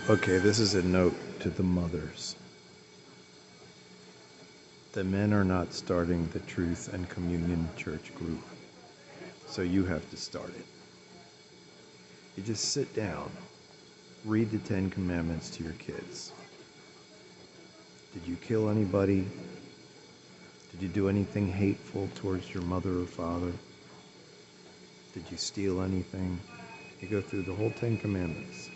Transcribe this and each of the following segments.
Okay, this is a note to the mothers. The men are not starting the Truth and Communion Church group, so you have to start it. You just sit down, read the Ten Commandments to your kids. Did you kill anybody? Did you do anything hateful towards your mother or father? Did you steal anything? You go through the whole Ten Commandments.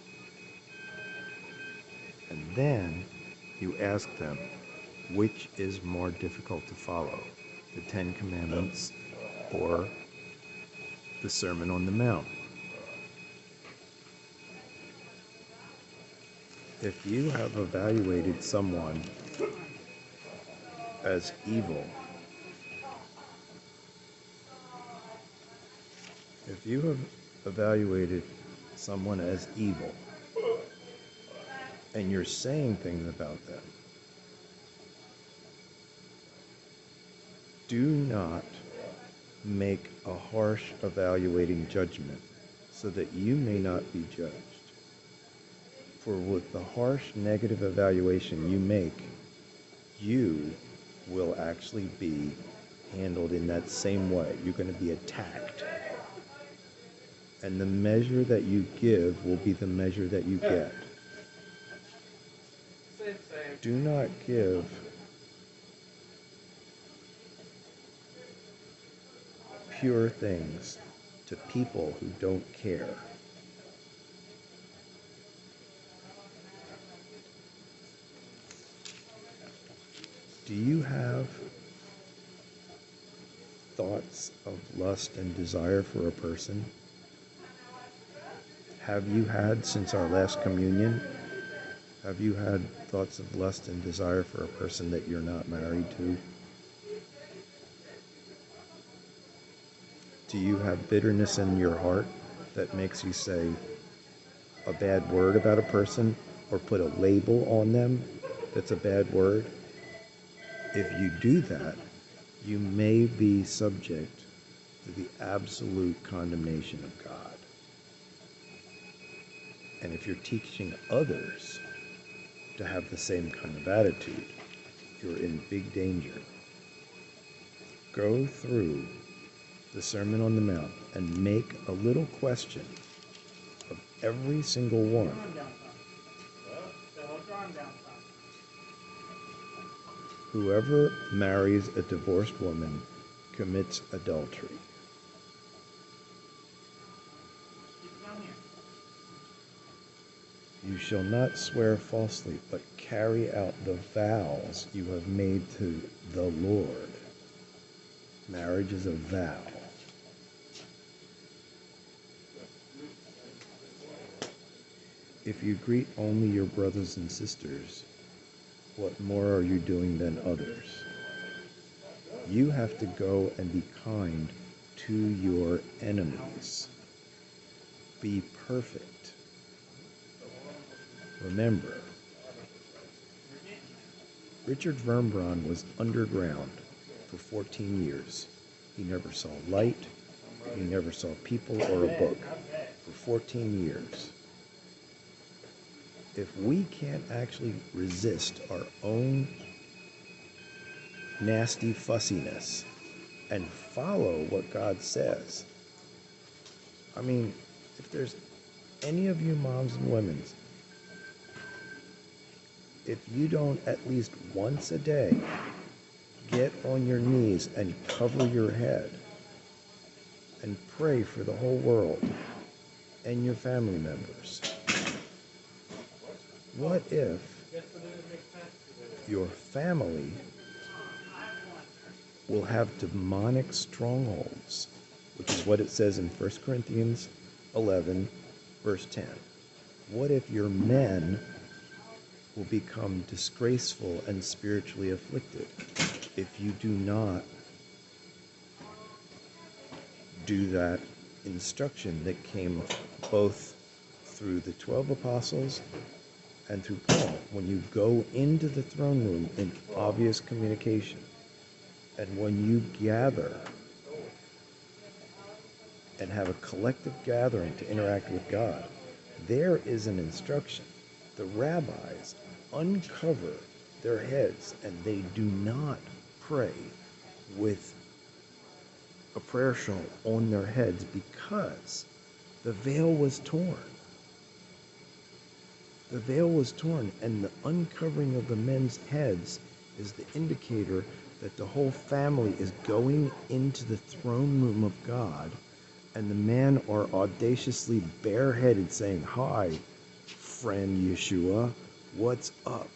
And then you ask them, which is more difficult to follow, the Ten Commandments or the Sermon on the Mount? If you have evaluated someone as evil, if you have evaluated someone as evil and you're saying things about them, do not make a harsh evaluating judgment so that you may not be judged. For with the harsh negative evaluation you make, you will actually be handled in that same way. You're going to be attacked. And the measure that you give will be the measure that you get. Do not give pure things to people who don't care. Do you have thoughts of lust and desire for a person? Have you had since our last communion? Have you had thoughts of lust and desire for a person that you're not married to? Do you have bitterness in your heart that makes you say a bad word about a person or put a label on them that's a bad word? If you do that, you may be subject to the absolute condemnation of God. And if you're teaching others to have the same kind of attitude, you're in big danger. Go through the Sermon on the Mount and make a little question of every single one. Whoever marries a divorced woman commits adultery. You shall not swear falsely, but carry out the vows you have made to the Lord. Marriage is a vow. If you greet only your brothers and sisters, what more are you doing than others? You have to go and be kind to your enemies. Be perfect. Remember, Richard Vermbrand was underground for 14 years. He never saw light. He never saw people or a book for 14 years. If we can't actually resist our own nasty fussiness and follow what God says, I mean, if there's any of you moms and women, if you don't at least once a day get on your knees and cover your head and pray for the whole world and your family members, what if your family will have demonic strongholds, which is what it says in 1 Corinthians 11, verse 10. What if your men will become disgraceful and spiritually afflicted if you do not do that instruction that came both through the 12 apostles and through Paul? When you go into the throne room in obvious communication, and when you gather and have a collective gathering to interact with God, there is an instruction. The rabbis uncover their heads and they do not pray with a prayer shawl on their heads because the veil was torn. The veil was torn, and the uncovering of the men's heads is the indicator that the whole family is going into the throne room of God, and the men are audaciously bareheaded saying, "Hi, friend Yeshua, what's up?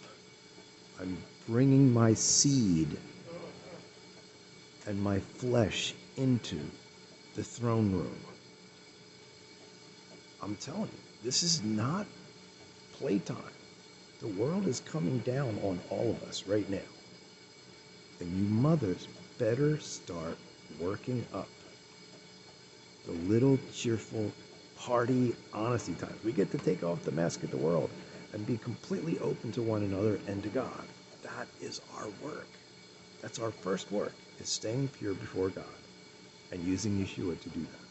I'm bringing my seed and my flesh into the throne room." I'm telling you, this is not playtime. The world is coming down on all of us right now. And you mothers better start working up the little cheerful party honesty times. We get to take off the mask of the world and be completely open to one another and to God. That is our work. That's our first work, is staying pure before God and using Yeshua to do that.